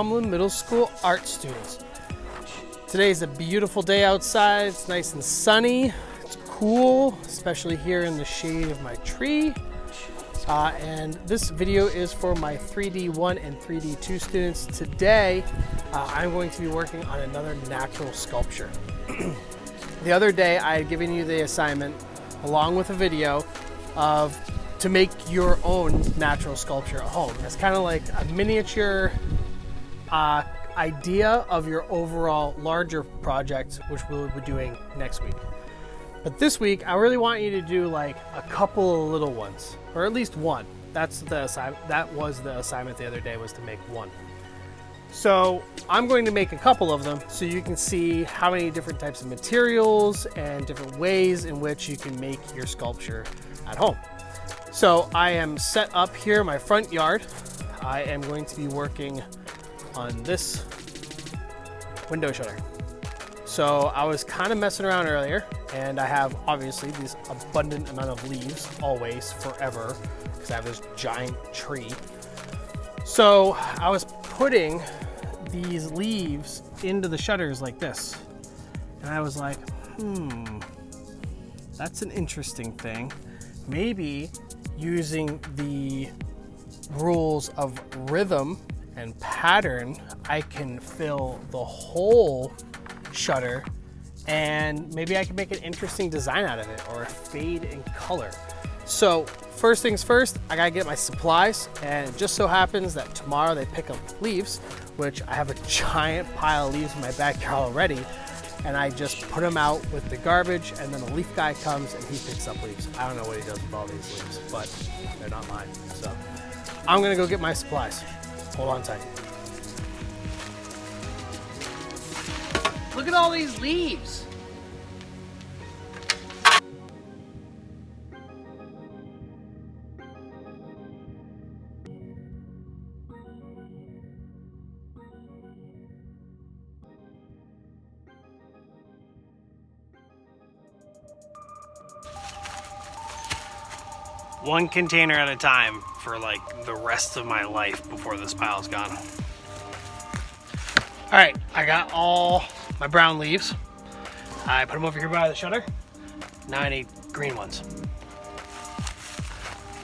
Tomlin Middle School art students. Today is a beautiful day outside. It's nice and sunny. It's cool, especially here in the shade of my tree. And this video is for my 3D1 and 3D2 students. Today, I'm going to be working on another natural sculpture. The other day, I had given you the assignment, along with a video, to make your own natural sculpture at home. It's kind of like a miniature idea of your overall larger project, which we'll be doing next week. But this week, I really want you to do like a couple of little ones, or at least one. That's the assignment. That was the assignment the other day, was to make one. So I'm going to make a couple of them so you can see how many different types of materials and different ways in which you can make your sculpture at home. So I am set up here in my front yard. I am going to be working on this window shutter. So I was kind of messing around earlier, and I have obviously this abundant amount of leaves, always, forever, because I have this giant tree. So I was putting these leaves into the shutters like this, and I was like, that's an interesting thing. Maybe using the rules of rhythm and pattern, I can fill the whole shutter, and maybe I can make an interesting design out of it, or a fade in color. So first things first, I gotta get my supplies, and it just so happens that tomorrow they pick up leaves, which I have a giant pile of leaves in my backyard already, and I just put them out with the garbage, and then the leaf guy comes and he picks up leaves. I don't know what he does with all these leaves, but they're not mine. So I'm gonna go get my supplies. Hold on tight. Look at all these leaves. One container at a time for like the rest of my life before this pile's gone. All right, I got all my brown leaves. I put them over here by the shutter. Now I need green ones.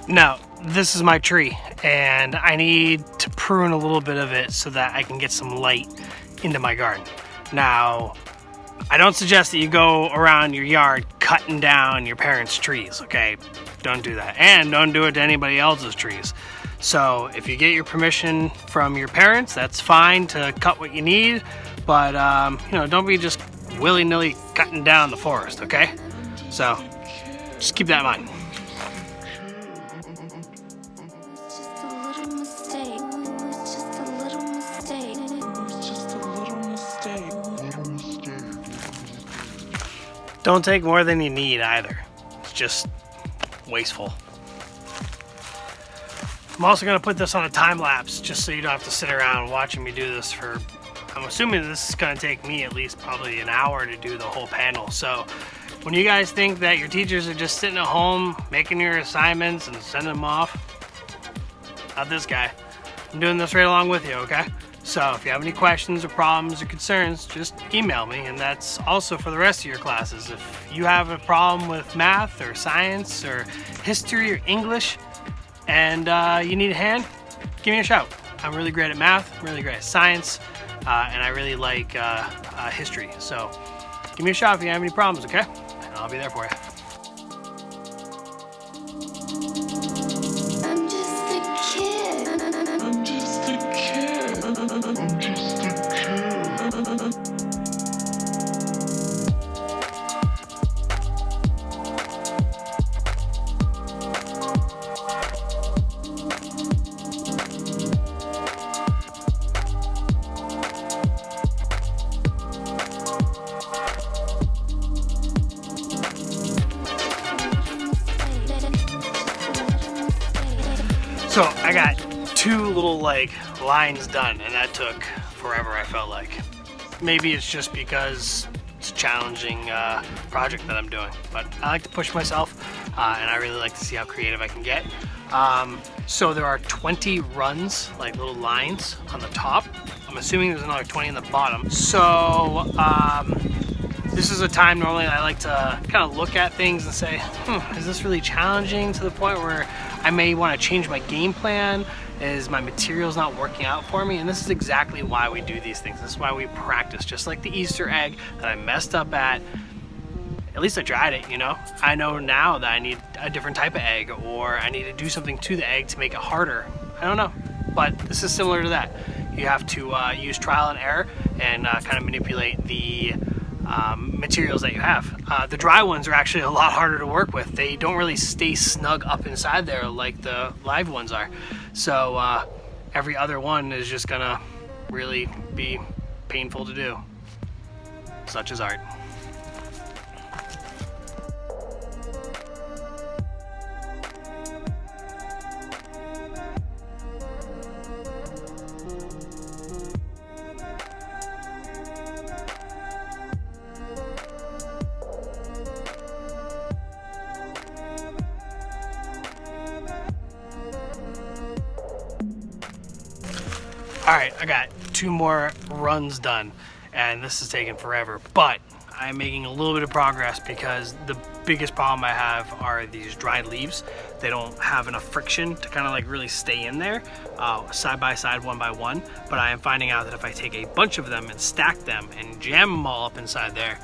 Now, this is my tree, and I need to prune a little bit of it so that I can get some light into my garden. Now, I don't suggest that you go around your yard cutting down your parents' trees, okay? Don't do that. And don't do it to anybody else's trees. So if you get your permission from your parents, that's fine to cut what you need, but don't be just willy-nilly cutting down the forest, okay? So just keep that in mind. Don't take more than you need either. It's just wasteful. I'm also going to put this on a time lapse just so you don't have to sit around watching me do this for, I'm assuming this is going to take me at least probably an hour to do the whole panel. So when you guys think that your teachers are just sitting at home making your assignments and sending them off, not this guy. I'm doing this right along with you, okay? So if you have any questions or problems or concerns, just email me, and that's also for the rest of your classes. If you have a problem with math or science or history or English and you need a hand, give me a shout. I'm really great at math, I'm really great at science, and I really like history. So give me a shout if you have any problems, okay? And I'll be there for you. So I got two little like lines done, and that took forever, I felt like. Maybe it's just because it's a challenging project that I'm doing, but I like to push myself, and I really like to see how creative I can get. So there are 20 runs, like little lines on the top. I'm assuming there's another 20 in the bottom. So this is a time normally I like to kind of look at things and say, is this really challenging to the point where I may want to change my game plan? Is my materials not working out for me? And this is exactly why we do these things. This is why we practice. Just like the Easter egg that I messed up at least I tried it, you know? I know now that I need a different type of egg, or I need to do something to the egg to make it harder. I don't know, but this is similar to that. You have to use trial and error and kind of manipulate the materials that you have. The dry ones are actually a lot harder to work with. They don't really stay snug up inside there like the live ones are. So every other one is just gonna really be painful to do. Such is art. All right, I got 2 more runs done, and this is taking forever, but I'm making a little bit of progress because the biggest problem I have are these dried leaves. They don't have enough friction to kind of like really stay in there side by side, one by one, but I am finding out that if I take a bunch of them and stack them and jam them all up inside there,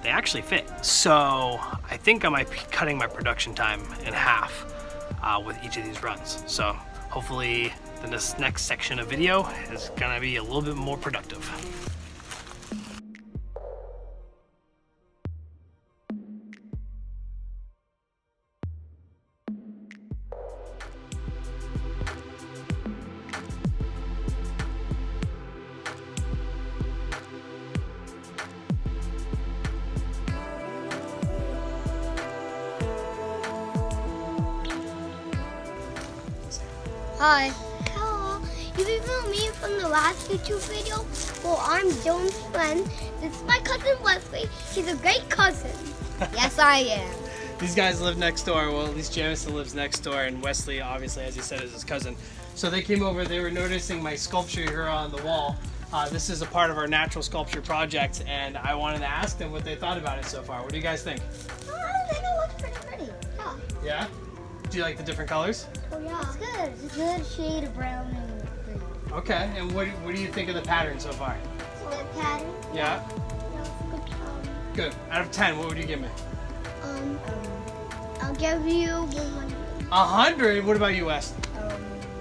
they actually fit. So I think I might be cutting my production time in half with each of these runs. So hopefully this next section of video is gonna be a little bit more productive. Hi. Hello. You remember me from the last YouTube video? Well, I'm Joan's friend. This is my cousin Wesley. He's a great cousin. Yes, I am. These guys live next door. Well, at least Jamison lives next door, and Wesley, obviously, as he said, is his cousin. So they came over. They were noticing my sculpture here on the wall. This is a part of our natural sculpture project, and I wanted to ask them what they thought about it so far. What do you guys think? I think it looks pretty pretty. Yeah. Yeah? Do you like the different colors? Oh yeah. It's good. It's a good shade of brown and green. Okay. And what do you think of the pattern so far? It's a good pattern. Yeah? Yeah, it's a good pattern. Good. Out of 10, what would you give me? I'll give you 100. 100? What about you, Wes?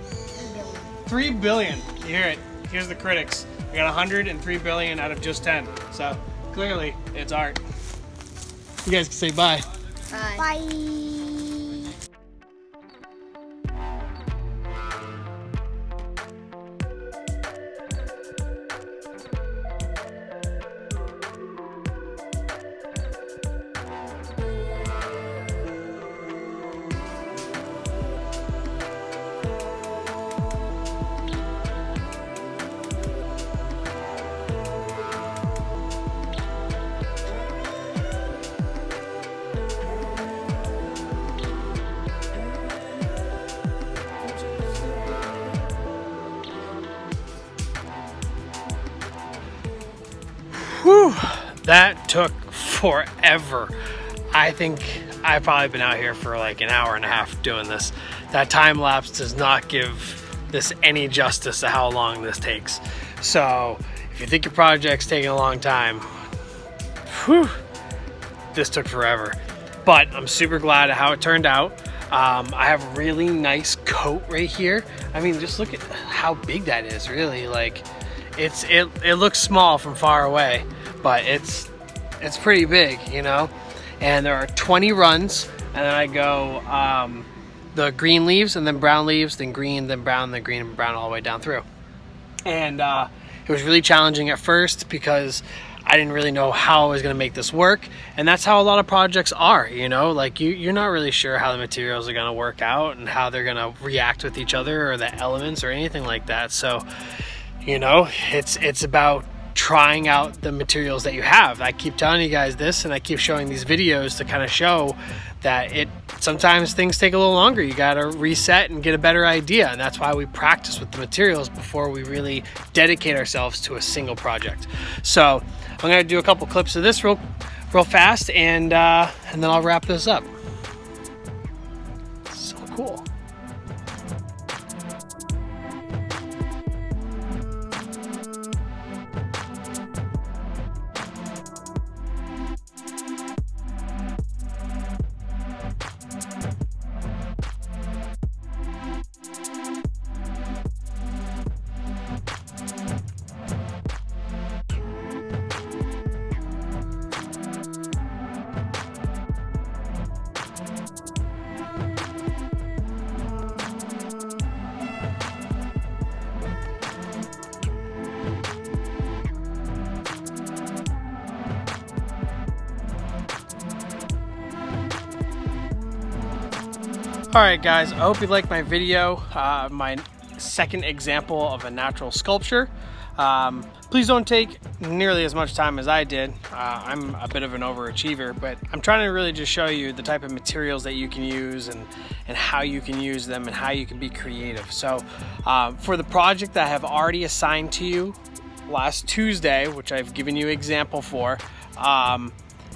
3 billion. 3 billion. You hear it. Here's the critics. I got 103 billion out of just 10. So clearly, it's art. You guys can say bye. Bye. Bye. Whew, that took forever. I think I've probably been out here for like an hour and a half doing this. That time lapse does not give this any justice to how long this takes. So if you think your project's taking a long time, whew, this took forever. But I'm super glad at how it turned out. I have a really nice coat right here. I mean, just look at how big that is, really. Like, it looks small from far away, but it's pretty big, you know. And there are 20 runs, and then I go the green leaves, and then brown leaves, then green, then brown, then green, and brown, all the way down through. And it was really challenging at first because I didn't really know how I was going to make this work, and that's how a lot of projects are, you know. Like, you're not really sure how the materials are going to work out and how they're going to react with each other or the elements or anything like that. So, you know, it's about trying out the materials that you have. I keep telling you guys this, and I keep showing these videos to kind of show that sometimes things take a little longer. You got to reset and get a better idea, and that's why we practice with the materials before we really dedicate ourselves to a single project. So I'm going to do a couple clips of this real fast, and then I'll wrap this up. So cool. Alright guys, I hope you liked my video, my second example of a natural sculpture. Please don't take nearly as much time as I did. I'm a bit of an overachiever, but I'm trying to really just show you the type of materials that you can use and how you can use them and how you can be creative. So for the project that I have already assigned to you last Tuesday, which I've given you an example for, and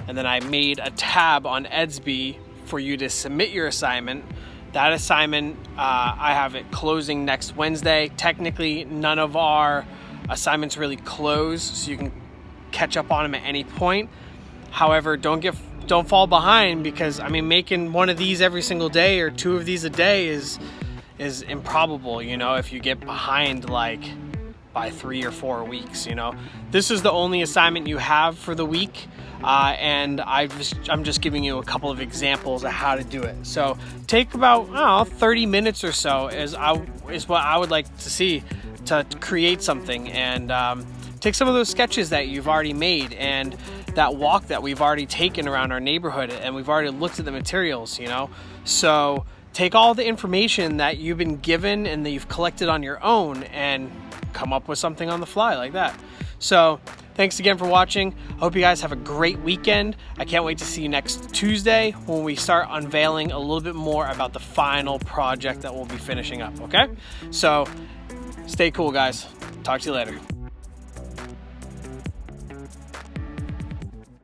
then I made a tab on Edsby for you to submit your assignment. That assignment, I have it closing next Wednesday. Technically, none of our assignments really close, so you can catch up on them at any point. However, don't fall behind, because I mean, making one of these every single day or 2 of these a day is improbable, you know, if you get behind like by 3 or 4 weeks, you know. This is the only assignment you have for the week. And I'm just giving you a couple of examples of how to do it. So take about 30 minutes or so is what I would like to see to create something, and take some of those sketches that you've already made and that walk that we've already taken around our neighborhood, and we've already looked at the materials, you know. So take all the information that you've been given and that you've collected on your own and come up with something on the fly like that. So thanks again for watching. I hope you guys have a great weekend. I can't wait to see you next Tuesday when we start unveiling a little bit more about the final project that we'll be finishing up, okay? So stay cool, guys. Talk to you later.